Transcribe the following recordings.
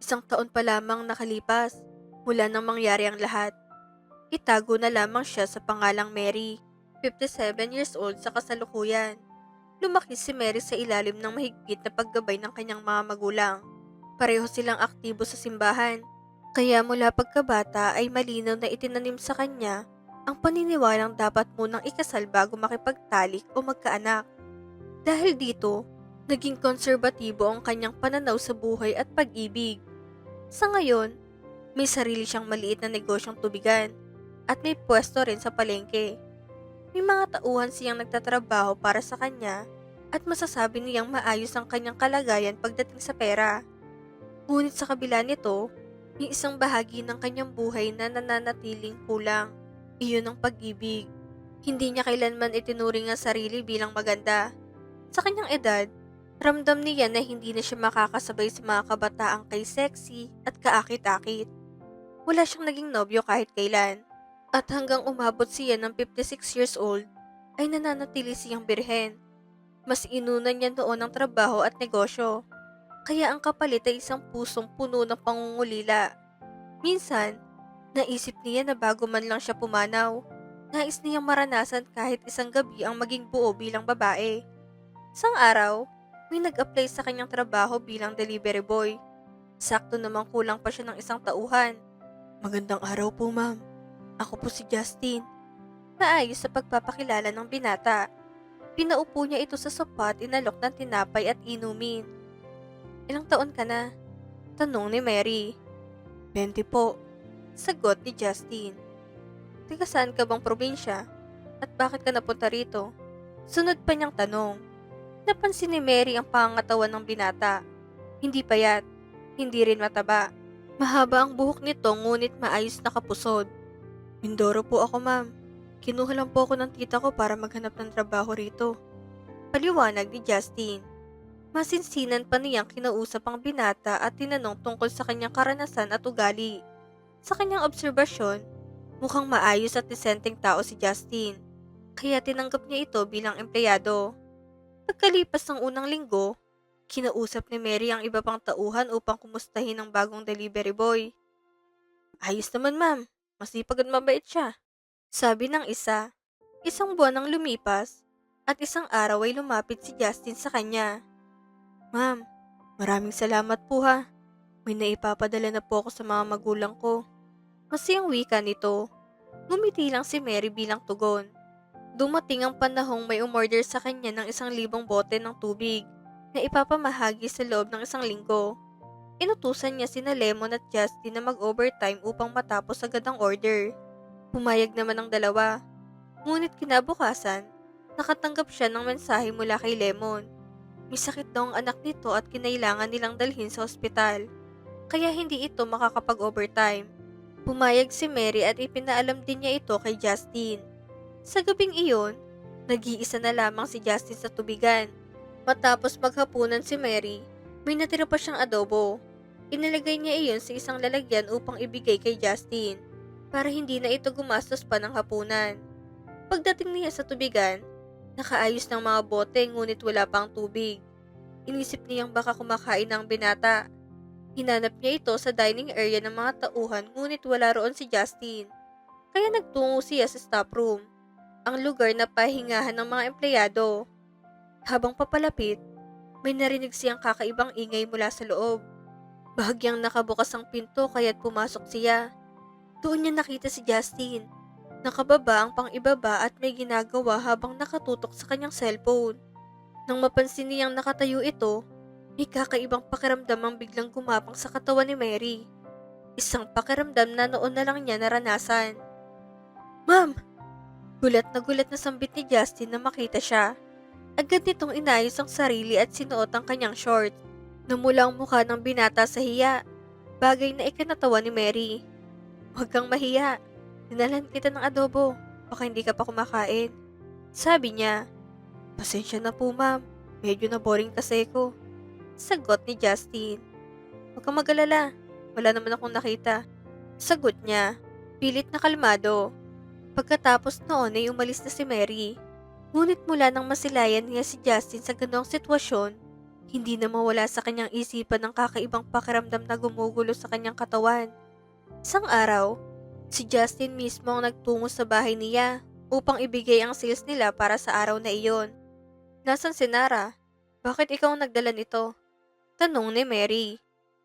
1 taon pa lamang nakalipas mula nang mangyari ang lahat. Itago na lamang siya sa pangalang Mary, 57 years old sa kasalukuyan. Lumaki si Mary sa ilalim ng mahigpit na paggabay ng kanyang mga magulang. Pareho silang aktibo sa simbahan, kaya mula pagkabata ay malinaw na itinanim sa kanya ang paniniwalang dapat munang ikasal bago makipagtalik o magkaanak. Dahil dito, naging konserbatibo ang kanyang pananaw sa buhay at pag-ibig. Sa ngayon, may sarili siyang maliit na negosyong tubigan at may pwesto rin sa palengke. May mga tauhan siyang nagtatrabaho para sa kanya at masasabi niyang maayos ang kanyang kalagayan pagdating sa pera. Ngunit sa kabila nito, may isang bahagi ng kanyang buhay na nananatiling kulang. Iyon ang pag-ibig. Hindi niya kailanman itinuring ang sarili bilang maganda. Sa kanyang edad, ramdam niya na hindi na siya makakasabay sa mga kabataang kay sexy at kaakit-akit. Wala siyang naging nobyo kahit kailan. At hanggang umabot siya ng 56 years old, ay nananatili siyang birhen. Mas inunan niya noon ang trabaho at negosyo. Kaya ang kapalit ay isang pusong puno ng pangungulila. Minsan, naisip niya na bago man lang siya pumanaw, nais niyang maranasan kahit isang gabi ang maging buo bilang babae. Isang araw, may nag-apply sa kanyang trabaho bilang delivery boy. Sakto namang kulang pa siya ng isang tauhan. Magandang araw po, ma'am. Ako po si Justin. Maayos sa pagpapakilala ng binata. Pinaupo niya ito sa sopa at inalok ng tinapay at inumin. Ilang taon ka na? Tanong ni Mary. 20 po. Sagot ni Justin. Taga saan ka bang probinsya? At bakit ka napunta rito? Sunod pa niyang tanong. Napansin ni Mary ang pangangatawan ng binata. Hindi payat, hindi rin mataba. Mahaba ang buhok nito ngunit maayos na kapusod. Mindoro po ako, ma'am. Kinuha lang po ako ng tita ko para maghanap ng trabaho rito. Paliwanag ni Justin. Masinsinan pa niyang kinausap ang binata at tinanong tungkol sa kanyang karanasan at ugali. Sa kanyang obserbasyon, mukhang maayos at disenteng tao si Justin. Kaya tinanggap niya ito bilang empleyado. Pagkalipas ng unang linggo, kinausap ni Mary ang iba pang tauhan upang kumustahin ang bagong delivery boy. Ayos naman, ma'am. Masipag at mabait siya. Sabi ng isa. Isang buwan ang lumipas at isang araw ay lumapit si Justin sa kanya. Ma'am, maraming salamat po ha. May naipapadala na po ako sa mga magulang ko. Kasi ang wika nito, ngumiti lang si Mary bilang tugon. Dumating ang panahong may umorder sa kanya ng 1,000 bote ng tubig na ipapamahagi sa loob ng 1 linggo. Inutusan niya sina Lemon at Justin na mag-overtime upang matapos agad ang order. Pumayag naman ang dalawa. Ngunit kinabukasan, nakatanggap siya ng mensahe mula kay Lemon. May sakit daw ang anak nito at kinailangan nilang dalhin sa ospital. Kaya hindi ito makakapag-overtime. Pumayag si Mary at ipinaalam din niya ito kay Justin. Sa gabing iyon, nag-iisa na lamang si Justin sa tubigan. Matapos maghapunan si Mary, may natira pa siyang adobo. Inilagay niya iyon sa isang lalagyan upang ibigay kay Justin, para hindi na ito gumastos pa ng hapunan. Pagdating niya sa tubigan, nakaayos ng mga bote ngunit wala pang tubig. Inisip niyang baka kumakain ng binata. Hinanap niya ito sa dining area ng mga tauhan ngunit wala roon si Justin. Kaya nagtungo siya sa staff room, ang lugar na pahingahan ng mga empleyado. Habang papalapit, may narinig siyang kakaibang ingay mula sa loob. Bahagyang nakabukas ang pinto kaya't pumasok siya. Doon niya nakita si Justin. Nakababa ang pang-ibaba at may ginagawa habang nakatutok sa kanyang cellphone. Nang mapansin niyang nakatayo ito, may kakaibang pakiramdam ang biglang gumapang sa katawan ni Mary. Isang pakiramdam na noon na lang niya naranasan. Ma'am! Gulat na sambit ni Justin na makita siya. Agad nitong inayos ang sarili at sinuot ang kanyang shorts. Namula ang mukha ng binata sa hiya, bagay na ikinatawa ni Mary. Huwag kang mahiya, dinalhan kita ng adobo, baka hindi ka pa kumakain. Sabi niya. Pasensya na po ma'am, medyo na boring kasi ko. Sagot ni Justin. Huwag kang mag-alala, wala naman akong nakita. Sagot niya, pilit na kalmado. Pagkatapos noon ay umalis na si Mary. Ngunit mula nang masilayan niya si Justin sa ganoong sitwasyon, Hindi na mawala sa kanyang isipan ng kakaibang pakiramdam na gumugulo sa kanyang katawan. Isang araw, si Justin mismo ang nagtungo sa bahay niya upang ibigay ang sales nila para sa araw na iyon. "Nasaan si Nara? Bakit ikaw ang nagdala nito?" tanong ni Mary.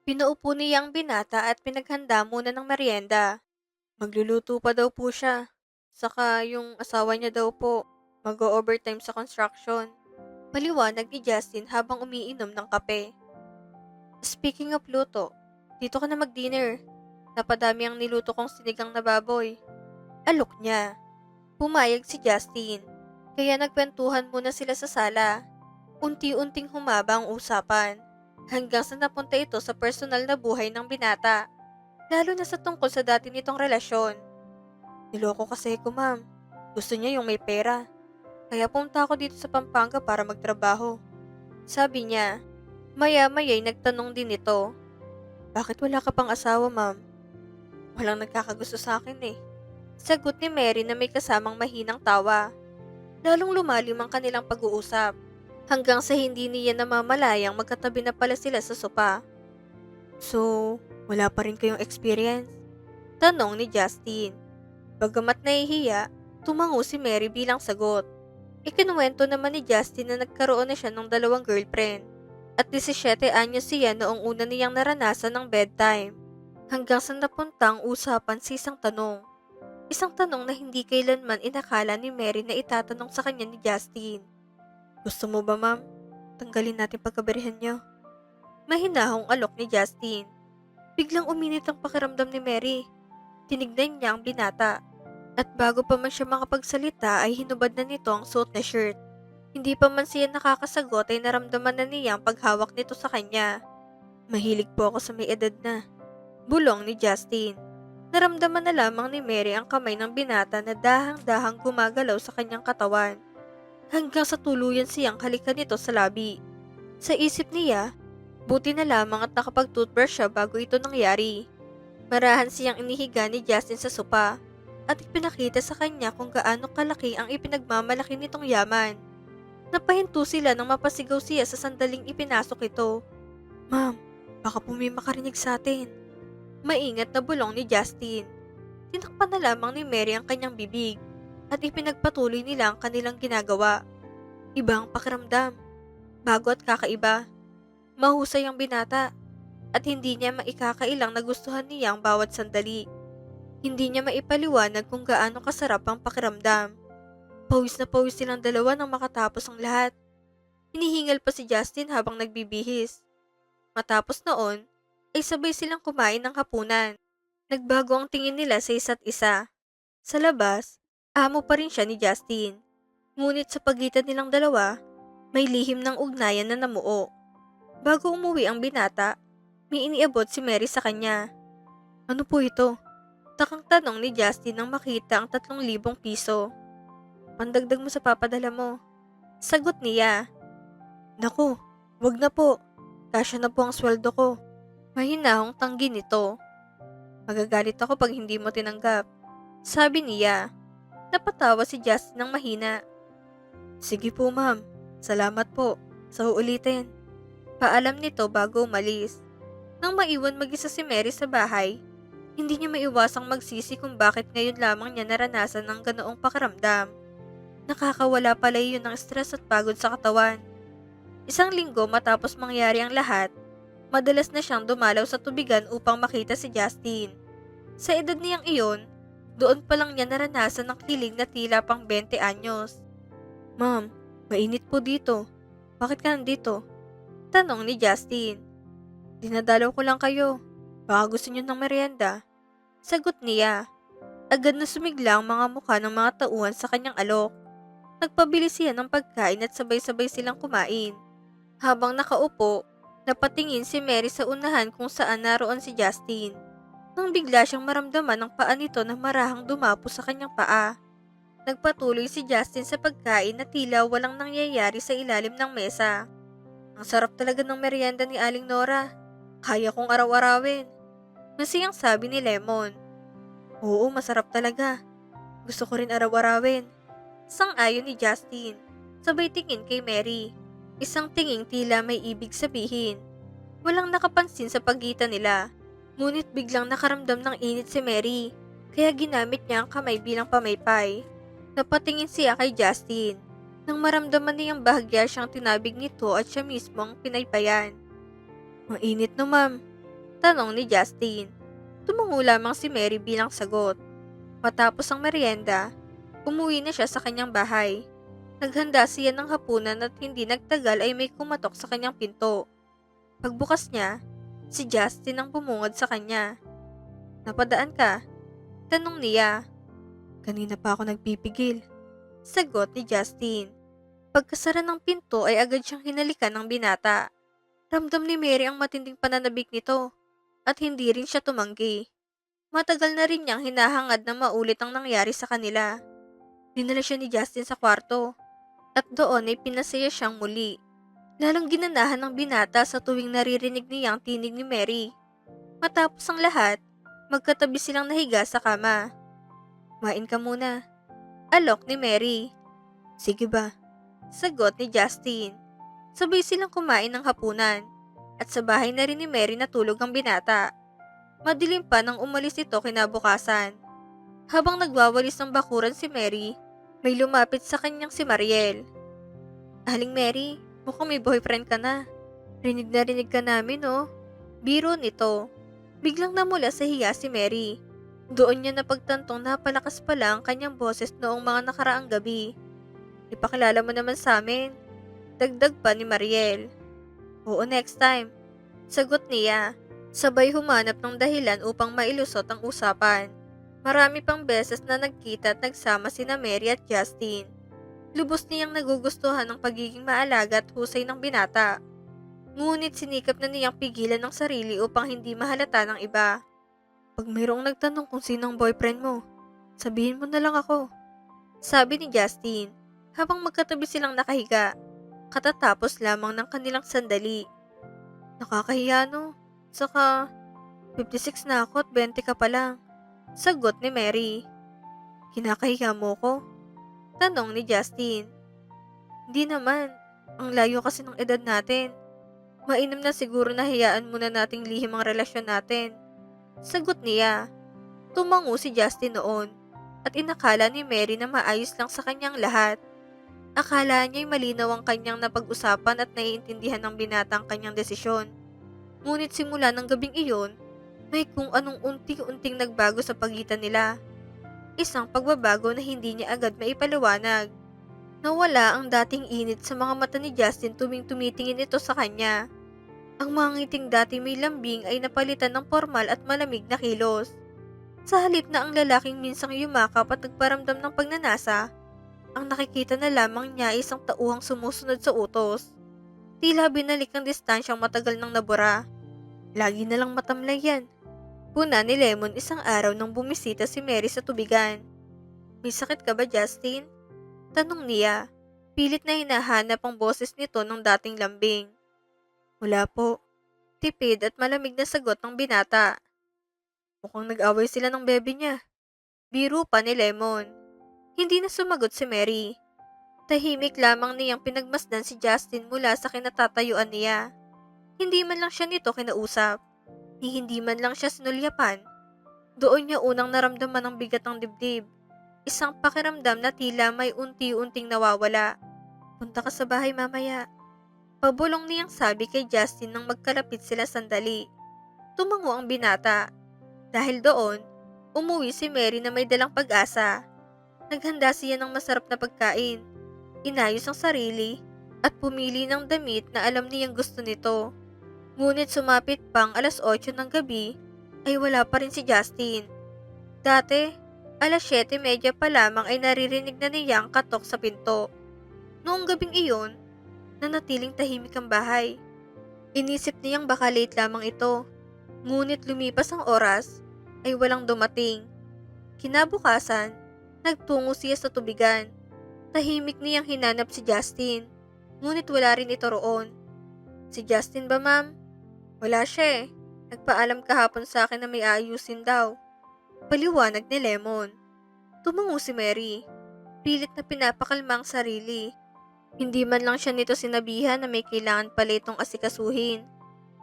Pinaupo niya ang binata at pinaghanda muna ng merienda. Magluluto pa daw po siya. Saka yung asawa niya daw po, mag-o-overtime sa construction. Paliwanag ni Justin habang umiinom ng kape. "Speaking of luto, dito ka na mag-dinner. Napadami ang niluto kong sinigang na baboy." Alok niya. Pumayag si Justin. Kaya nagkwentuhan muna sila sa sala. Unti-unting humaba ang usapan. Hanggang sa napunta ito sa personal na buhay ng binata. Lalo na sa tungkol sa dati nitong relasyon. "Niloko kasi ko, ma'am. Gusto niya yung may pera. Kaya pumunta ako dito sa Pampanga para magtrabaho." Sabi niya. Maya-maya'y nagtanong din ito. "Bakit wala ka pang asawa, ma'am?" "Walang nagkakagusto sa akin eh." Sagot ni Mary na may kasamang mahinang tawa. Lalong lumalim ang kanilang pag-uusap. Hanggang sa hindi niya namamalayang magkatabi na pala sila sa sopa. "So, wala pa rin kayong experience?" tanong ni Justin. Bagamat nahihiya, tumango si Mary bilang sagot. Ikinuwento naman ni Justin na nagkaroon na siya ng 2 girlfriend at 17 anyos siya noong una niyang naranasan ng bedtime. Hanggang sa napuntang usapan sa isang tanong. Isang tanong na hindi kailanman inakala ni Mary na itatanong sa kanya ni Justin. "Gusto mo ba, ma'am? Tanggalin natin pagkabirihan niyo." Mahinahong alok ni Justin. Biglang uminit ang pakiramdam ni Mary. Tinignan niya ang binata. At bago pa man siya makapagsalita ay hinubad na nito ang suot na shirt. Hindi pa man siya nakakasagot ay naramdaman na niya ang paghawak nito sa kanya. "Mahilig po ako sa may edad na." Bulong ni Justin. Naramdaman na lamang ni Mary ang kamay ng binata na dahang-dahang gumagalaw sa kanyang katawan. Hanggang sa tuluyan siyang halikan nito sa labi. Sa isip niya, buti na lamang at nakapag-toothbrush siya bago ito nangyari. Marahan siyang inihiga ni Justin sa sopa at ipinakita sa kanya kung gaano kalaki ang ipinagmamalaki nitong yaman. Napahinto sila nang mapasigaw siya sa sandaling ipinasok ito. "Ma'am, baka po may makarinig sa atin." Maingat na bulong ni Justin. Tinakpan na lamang ni Mary ang kanyang bibig at ipinagpatuloy nila ang kanilang ginagawa. Iba ang pakiramdam. Bago at kakaiba. Mahusay ang binata at hindi niya maikakailang nagustuhan niya ang bawat sandali. Hindi niya maipaliwanag kung gaano kasarap ang pakiramdam. Pawis na pawis silang dalawa nang makatapos ang lahat. Hinihingal pa si Justin habang nagbibihis. Matapos noon, ay sabay silang kumain ng hapunan. Nagbago ang tingin nila sa isa't isa. Sa labas, amo pa rin siya ni Justin. Ngunit sa pagitan nilang dalawa, may lihim ng ugnayan na namuo. Bago umuwi ang binata, may iniabot si Mary sa kanya. "Ano po ito?" Takang tanong ni Justin nang makita ang 3,000 piso. "Pandagdag mo sa papadala mo." Sagot niya. "Naku, wag na po. Kasya na po ang sweldo ko." Mahinahong tanggi nito. "Magagalit ako pag hindi mo tinanggap." Sabi niya. Napatawa si Justin ng mahina. "Sige po, ma'am. Salamat po. Sa uulitin." Paalam nito bago umalis. Nang maiwan mag-isa si Mary sa bahay, hindi niya maiwasang magsisi kung bakit ngayon lamang niya naranasan ng ganoong pakiramdam. Nakakawala pala yun ng stress at pagod sa katawan. 1 linggo matapos mangyari ang lahat, madalas na siyang dumalaw sa tubigan upang makita si Justin. Sa edad niyang iyon, doon pa lang niya naranasan ang kilig na tila pang 20 anyos. "Ma'am, mainit po dito. Bakit ka nandito?" Tanong ni Justin. "Dinadalaw ko lang kayo. Baka gusto niyo ng merienda." Sagot niya. Agad na sumigla ang mga mukha ng mga tauhan sa kanyang alok. Nagpabili siya ng pagkain at sabay-sabay silang kumain. Habang nakaupo, napatingin si Mary sa unahan kung saan naroon si Justin. Nang bigla siyang maramdaman ng paa nito na marahang dumapo sa kanyang paa. Nagpatuloy si Justin sa pagkain na tila walang nangyayari sa ilalim ng mesa. "Ang sarap talaga ng merienda ni Aling Nora. Kaya kong araw-arawin." Masiyang sabi ni Lemon. "Oo, masarap talaga. Gusto ko rin araw-arawin." Sang-ayon ni Justin. Sabay tingin kay Mary. Isang tinging tila may ibig sabihin. Walang nakapansin sa pagitan nila. Ngunit biglang nakaramdam ng init si Mary, kaya ginamit niya ang kamay bilang pamaypay. Napatingin siya kay Justin. Nang maramdaman niyang bahagya siyang tinabig nito at siya mismo ang pinaypayan. "Ang init no, ma'am?" tanong ni Justin. Tumungo lamang si Mary bilang sagot. Matapos ang merienda, umuwi na siya sa kanyang bahay. Naghanda siya ng hapunan at hindi nagtagal ay may kumatok sa kanyang pinto. Pagbukas niya, si Justin ang bumungad sa kanya. "Napadaan ka?" tanong niya. "Kanina pa ako nagpipigil," sagot ni Justin. Pagkasara ng pinto ay agad siyang hinalikan ng binata. Ramdam ni Mary ang matinding pananabik nito at hindi rin siya tumanggi. Matagal na rin niyang hinahangad na maulit ang nangyari sa kanila. Dinala siya ni Justin sa kwarto at doon ay pinasaya siyang muli. Lalong ginanahan ng binata sa tuwing naririnig niya ang tinig ni Mary. Matapos ang lahat, magkatabi silang nahiga sa kama. "Kumain ka muna," alok ni Mary. "Sige ba?" sagot ni Justin. Sabay silang kumain ng hapunan at sa bahay na rin ni Mary natulog ang binata. Madilim pa nang umalis ito kinabukasan. Habang nagwawalis ng bakuran si Mary, may lumapit sa kanyang si Mariel. "Aling Mary, mukhang may boyfriend ka na. Rinig ka namin oh." Biro nito. Biglang namula sa hiya si Mary. Doon niya napagtantong napalakas pala ang kanyang boses noong mga nakaraang gabi. "Ipakilala mo naman sa amin," dagdag pa ni Mariel. "Oo, next time," sagot niya. Sabay humanap ng dahilan upang mailusot ang usapan. Marami pang beses na nagkita at nagsama sina Mary at Justin. Lubos niyang nagugustuhan ang pagiging maalaga at husay ng binata. Ngunit sinikap na niyang pigilan ang sarili upang hindi mahalata ng iba. "Pag mayroong nagtanong kung sino ang boyfriend mo, sabihin mo na lang ako," sabi ni Justin habang magkatabi silang nakahiga. Katatapos lamang ng kanilang sandali. "Nakakahiya no, saka 56 na ako at 20 ka pa lang," sagot ni Mary. "Kinakahiya mo ko?" tanong ni Justin. "Hindi naman, ang layo kasi ng edad natin. Mainam na siguro na hayaan muna nating lihim ang relasyon natin," sagot niya. Tumango si Justin noon at inakala ni Mary na maayos lang sa kanyang lahat. Akala niya'y malinaw ang kanyang napag-usapan at naiintindihan ng binata ang kanyang desisyon. Ngunit simula ng gabing iyon, may kung anong unti-unting nagbago sa pagitan nila. Isang pagbabago na hindi niya agad maipaliwanag. Nawala ang dating init sa mga mata ni Justin tuwing tumitingin ito sa kanya. Ang mga ngiting dati may lambing ay napalitan ng formal at malamig na kilos. Sa halip na ang lalaking minsang yumakap at nagparamdam ng pagnanasa, ang nakikita na lamang niya ay isang tauhang sumusunod sa utos. Tila binalik ang distansyang matagal nang nabura. "Lagi na lang matamlay yan," puna ni Lemon isang araw nang bumisita si Mary sa tubigan. "May sakit ka ba, Justin?" tanong niya. Pilit na hinahanap ang boses nito ng dating lambing. "Wala po," tipid at malamig na sagot ng binata. "Mukhang nag-away sila ng bebe niya." Biro pa ni Lemon. Hindi na sumagot si Mary. Tahimik lamang niyang pinagmasdan si Justin mula sa kinatatayuan niya. Hindi man lang siya nito kinausap, ni hindi man lang siya sinulyapan. Doon niya unang naramdaman ang bigat ng dibdib. Isang pakiramdam na tila may unti-unting nawawala. "Punta ka sa bahay mamaya," pabulong niyang sabi kay Justin nang magkalapit sila sandali. Tumango ang binata. Dahil doon, umuwi si Mary na may dalang pag-asa. Naghanda siya ng masarap na pagkain. Inayos ang sarili at pumili ng damit na alam niyang gusto nito. Ngunit sumapit pang 8:00 ng gabi ay wala pa rin si Justin. Dati, 7:30 pa lamang ay naririnig na niya ang katok sa pinto. Noong gabing iyon, nanatiling tahimik ang bahay. Inisip niyang baka late lamang ito. Ngunit lumipas ang oras ay walang dumating. Kinabukasan, nagtungo siya sa tubigan. Tahimik niyang hinanap si Justin. Ngunit wala rin ito roon. "Si Justin ba, ma'am?" "Wala siya eh. Nagpaalam kahapon sa akin na may aayusin daw," paliwanag ni Lemon. Tumango si Mary. Pilit na pinapakalma ang sarili. Hindi man lang siya nito sinabihan na may kailangan pala itong asikasuhin.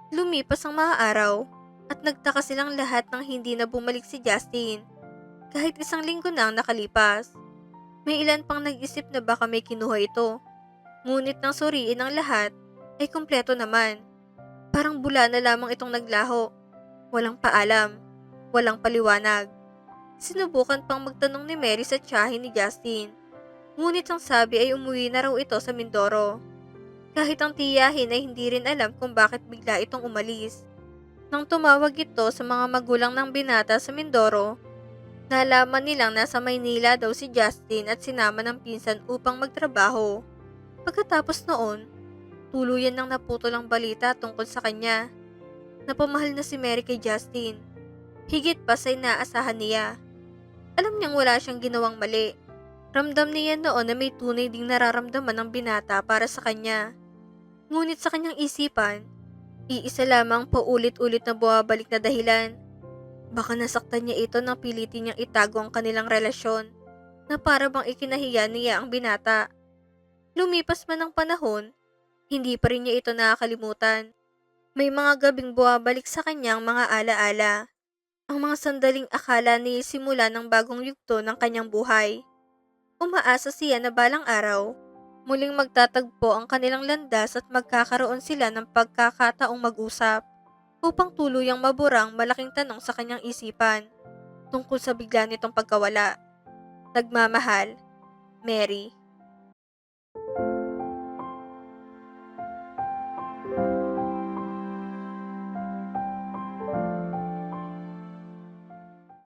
Lumipas ang mga araw at nagtaka silang lahat nang hindi na bumalik si Justin. Kahit 1 linggo na ang nakalipas. May ilan pang nag-isip na baka may kinuha ito. Ngunit nang suriin ang lahat, ay kumpleto naman. Parang bula na lamang itong naglaho. Walang paalam, walang paliwanag. Sinubukan pang magtanong ni Mary sa tiyahin ni Justin. Ngunit ang sabi ay umuwi na raw ito sa Mindoro. Kahit ang tiyahin ay hindi rin alam kung bakit bigla itong umalis. Nang tumawag ito sa mga magulang ng binata sa Mindoro, nalaman nilang nasa Maynila daw si Justin at sinama ng pinsan upang magtrabaho. Pagkatapos noon, tuluyan nang naputol ang balita tungkol sa kanya. Napamahal na si Mary kay Justin. Higit pa sa inaasahan niya. Alam niyang wala siyang ginawang mali. Ramdam niya noon na may tunay ding nararamdaman ng binata para sa kanya. Ngunit sa kanyang isipan, iisa lamang paulit-ulit na bumabalik na dahilan. Baka nasaktan niya ito nang pilitin niyang itago ang kanilang relasyon na para bang ikinahiya niya ang binata. Lumipas man ang panahon, hindi pa rin niya ito nakakalimutan. May mga gabing bumabalik sa kanyang mga alaala. Ang mga sandaling akala ni simula ng bagong yugto ng kanyang buhay. Umaasa siya na balang araw, muling magtatagpo ang kanilang landas at magkakaroon sila ng pagkakataong mag-usap upang tuluyang maburang malaking tanong sa kanyang isipan tungkol sa bigla nitong pagkawala. Nagmamahal, Mary.